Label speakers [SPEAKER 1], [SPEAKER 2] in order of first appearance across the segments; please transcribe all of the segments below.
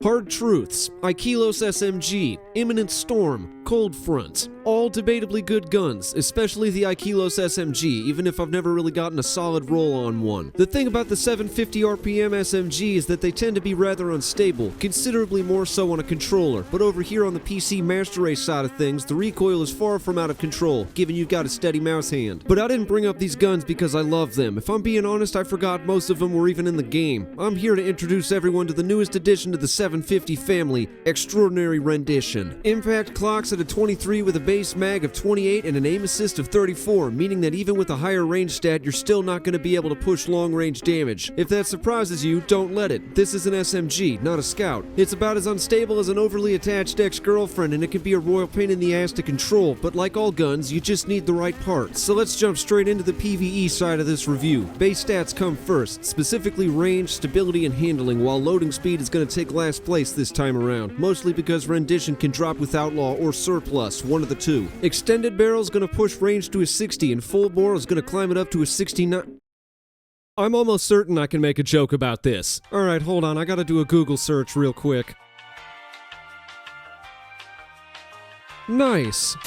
[SPEAKER 1] Hard Truths, Aikilos SMG, Imminent Storm, Cold Front. All debatably good guns, especially the Aikilos SMG, even if I've never really gotten a solid roll on one. The thing about the 750 RPM SMG is that they tend to be rather unstable, considerably more so on a controller, but over here on the PC Master Race side of things, the recoil is far from out of control, given you've got a steady mouse hand. But I didn't bring up these guns because I love them. If I'm being honest, I forgot most of them were even in the game. I'm here to introduce everyone to the newest addition to the 750 family, Extraordinary Rendition. Impact clocks at a 23 with a base mag of 28 and an aim assist of 34, meaning that even with a higher range stat, you're still not going to be able to push long range damage. If that surprises you, don't let it. This is an SMG, not a scout. It's about as unstable as an overly attached ex-girlfriend, and it can be a royal pain in the ass to control, but like all guns, you just need the right parts. So let's jump straight into the PvE side of this review. Base stats come first, specifically range, stability, and handling, while loading speed is going to take last place this time around, mostly because Rendition can drop with Outlaw or Surplus, one of the two. Extended barrel is going to push range to a 60, and full bore is going to climb it up to a 69. I'm almost certain I can make a joke about this. Alright, hold on, I gotta do a Google search real quick. Nice!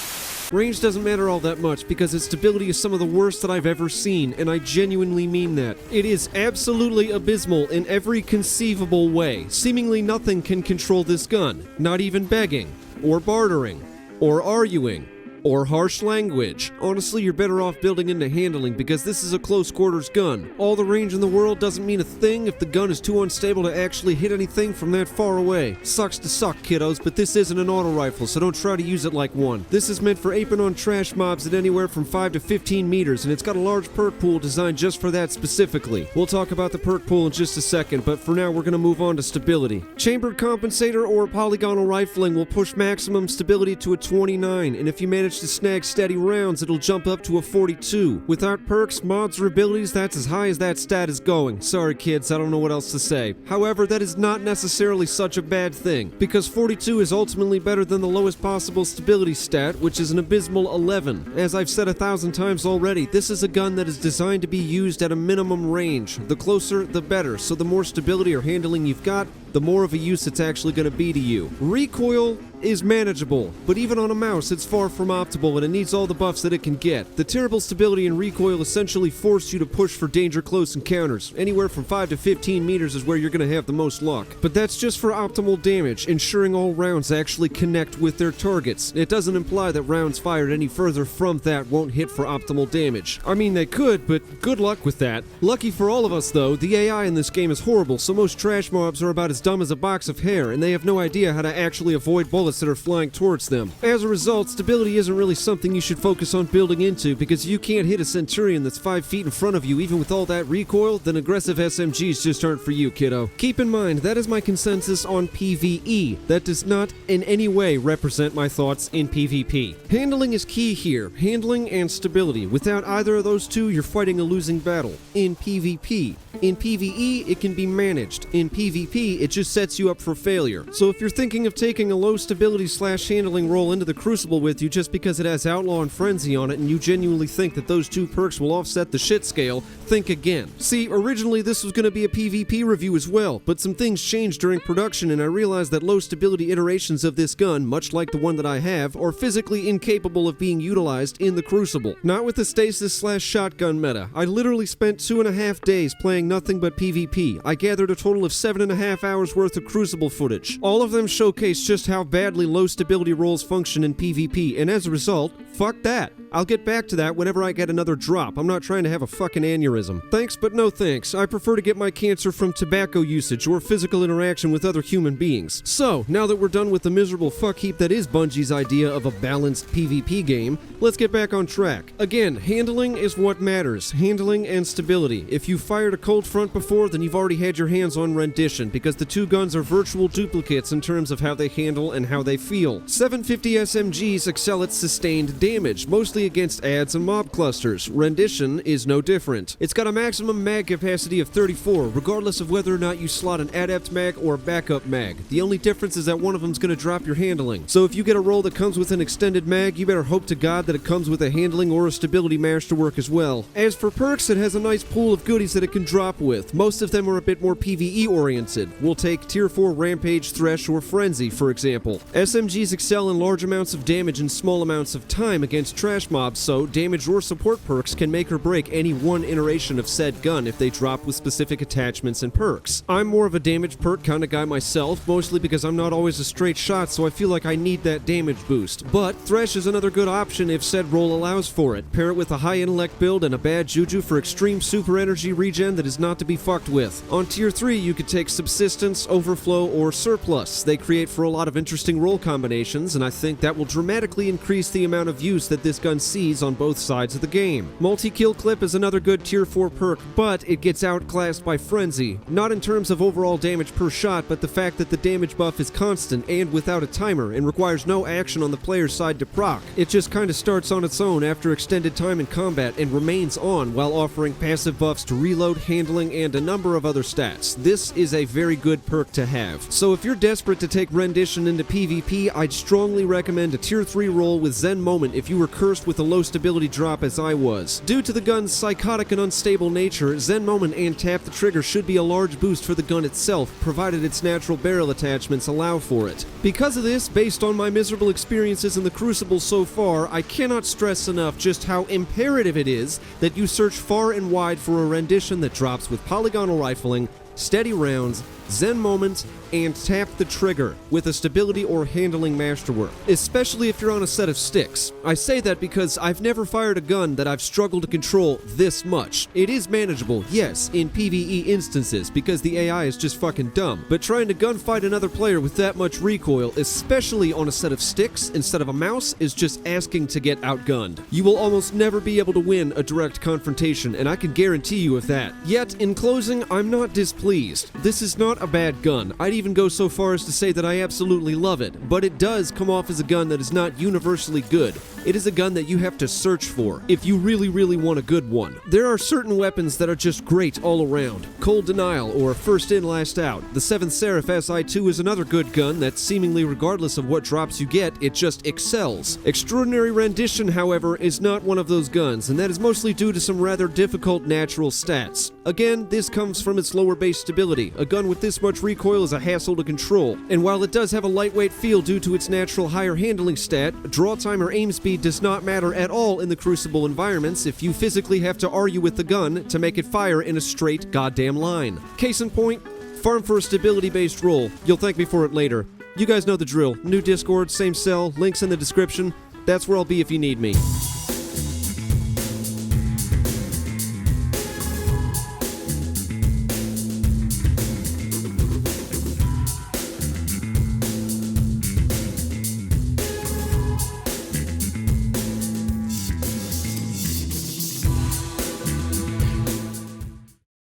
[SPEAKER 1] Range doesn't matter all that much because its stability is some of the worst that I've ever seen, and I genuinely mean that. It is absolutely abysmal in every conceivable way. Seemingly nothing can control this gun, not even begging, or bartering, or arguing, or harsh language. Honestly, you're better off building into handling because this is a close quarters gun. All the range in the world doesn't mean a thing if the gun is too unstable to actually hit anything from that far away. Sucks to suck, kiddos, but this isn't an auto rifle, so don't try to use it like one. This is meant for aping on trash mobs at anywhere from 5 to 15 meters, and it's got a large perk pool designed just for that specifically. We'll talk about the perk pool in just a second, but for now we're gonna move on to stability. Chambered compensator or polygonal rifling will push maximum stability to a 29, and if you manage to snag steady rounds, it'll jump up to a 42. Without perks, mods, or abilities, that's as high as that stat is going. Sorry kids, I don't know what else to say. However, that is not necessarily such a bad thing, because 42 is ultimately better than the lowest possible stability stat, which is an abysmal 11. As I've said 1,000 times already, this is a gun that is designed to be used at a minimum range. The closer, the better, so the more stability or handling you've got, the more of a use it's actually going to be to you. Recoil is manageable, but even on a mouse it's far from optimal and it needs all the buffs that it can get. The terrible stability and recoil essentially force you to push for danger close encounters. Anywhere from 5 to 15 meters is where you're going to have the most luck. But that's just for optimal damage, ensuring all rounds actually connect with their targets. It doesn't imply that rounds fired any further from that won't hit for optimal damage. I mean, they could, but good luck with that. Lucky for all of us though, the AI in this game is horrible, so most trash mobs are about as dumb as a box of hair, and they have no idea how to actually avoid bullets that are flying towards them. As a result, stability isn't really something you should focus on building into, because if you can't hit a Centurion that's 5 feet in front of you even with all that recoil, then aggressive SMGs just aren't for you, kiddo. Keep in mind, that is my consensus on PvE. That does not in any way represent my thoughts in PvP. Handling is key here. Handling and stability. Without either of those two, you're fighting a losing battle. In PvP. In PvE, it can be managed. In PvP, it just sets you up for failure. So if you're thinking of taking a low stability / handling roll into the Crucible with you just because it has Outlaw and Frenzy on it and you genuinely think that those two perks will offset the shit scale, think again. See, originally this was going to be a PvP review as well, but some things changed during production and I realized that low stability iterations of this gun, much like the one that I have, are physically incapable of being utilized in the Crucible. Not with the stasis / shotgun meta. I literally spent 2.5 days playing nothing but PvP. I gathered a total of 7.5 hours worth of Crucible footage. All of them showcase just how badly low stability rolls function in PvP, and as a result, fuck that. I'll get back to that whenever I get another drop. I'm not trying to have a fucking aneurysm. Thanks, but no thanks. I prefer to get my cancer from tobacco usage or physical interaction with other human beings. So, now that we're done with the miserable fuck heap that is Bungie's idea of a balanced PvP game, let's get back on track. Again, handling is what matters. Handling and stability. If you fired a Cold Front before, then you've already had your hands on Rendition, because the two guns are virtual duplicates in terms of how they handle and how they feel. 750 SMGs excel at sustained damage, mostly against adds and mob clusters. Rendition is no different. It's got a maximum mag capacity of 34, regardless of whether or not you slot an adept mag or a backup mag. The only difference is that one of them's going to drop your handling. So if you get a roll that comes with an extended mag, you better hope to God that it comes with a handling or a stability masterwork as well. As for perks, it has a nice pool of goodies that it can drop with. Most of them are a bit more PvE oriented. We'll take Tier 4 Rampage, Thresh, or Frenzy, for example. SMGs excel in large amounts of damage and small amounts of time against trash mobs, so damage or support perks can make or break any one iteration of said gun if they drop with specific attachments and perks. I'm more of a damage perk kind of guy myself, mostly because I'm not always a straight shot, so I feel like I need that damage boost. But Thresh is another good option if said roll allows for it. Pair it with a high intellect build and a bad juju for extreme super energy regen that is not to be fucked with. On Tier 3, you could take Subsistence, Overflow, or Surplus. They create for a lot of interesting roll combinations, and I think that will dramatically increase the amount of use that this gun sees on both sides of the game. Multi-kill clip is another good Tier 4 perk, but it gets outclassed by Frenzy. Not in terms of overall damage per shot, but the fact that the damage buff is constant and without a timer and requires no action on the player's side to proc. It just kinda starts on its own after extended time in combat and remains on while offering passive buffs to reload, handling, and a number of other stats. This is a very good perk to have. So if you're desperate to take Rendition into PvP, I'd strongly recommend a Tier 3 roll with Zen Moment if you were cursed with a low stability drop as I was. Due to the gun's psychotic and unstable nature, Zen Moment and Tap the Trigger should be a large boost for the gun itself, provided its natural barrel attachments allow for it. Because of this, based on my miserable experiences in the Crucible so far, I cannot stress enough just how imperative it is that you search far and wide for a Rendition that drops with polygonal rifling, steady rounds, Zen Moments, and Tap the Trigger with a stability or handling masterwork, especially if you're on a set of sticks. I say that because I've never fired a gun that I've struggled to control this much. It is manageable, yes, in PvE instances because the AI is just fucking dumb, but trying to gunfight another player with that much recoil, especially on a set of sticks instead of a mouse, is just asking to get outgunned. You will almost never be able to win a direct confrontation, and I can guarantee you of that. Yet, in closing, I'm not displeased. This is not a bad gun. I'd even go so far as to say that I absolutely love it, but it does come off as a gun that is not universally good. It is a gun that you have to search for if you really, really want a good one. There are certain weapons that are just great all around. Cold Denial or First In, Last Out. The 7th Seraph SI2 is another good gun that seemingly regardless of what drops you get, it just excels. Extraordinary Rendition, however, is not one of those guns, and that is mostly due to some rather difficult natural stats. Again, this comes from its lower base stability. A gun with this much recoil is a hassle to control, and while it does have a lightweight feel due to its natural higher handling stat, draw time or aim speed does not matter at all in the Crucible environments if you physically have to argue with the gun to make it fire in a straight goddamn line. Case in point, farm for a stability-based roll. You'll thank me for it later. You guys know the drill. New Discord, same cell, links in the description. That's where I'll be if you need me.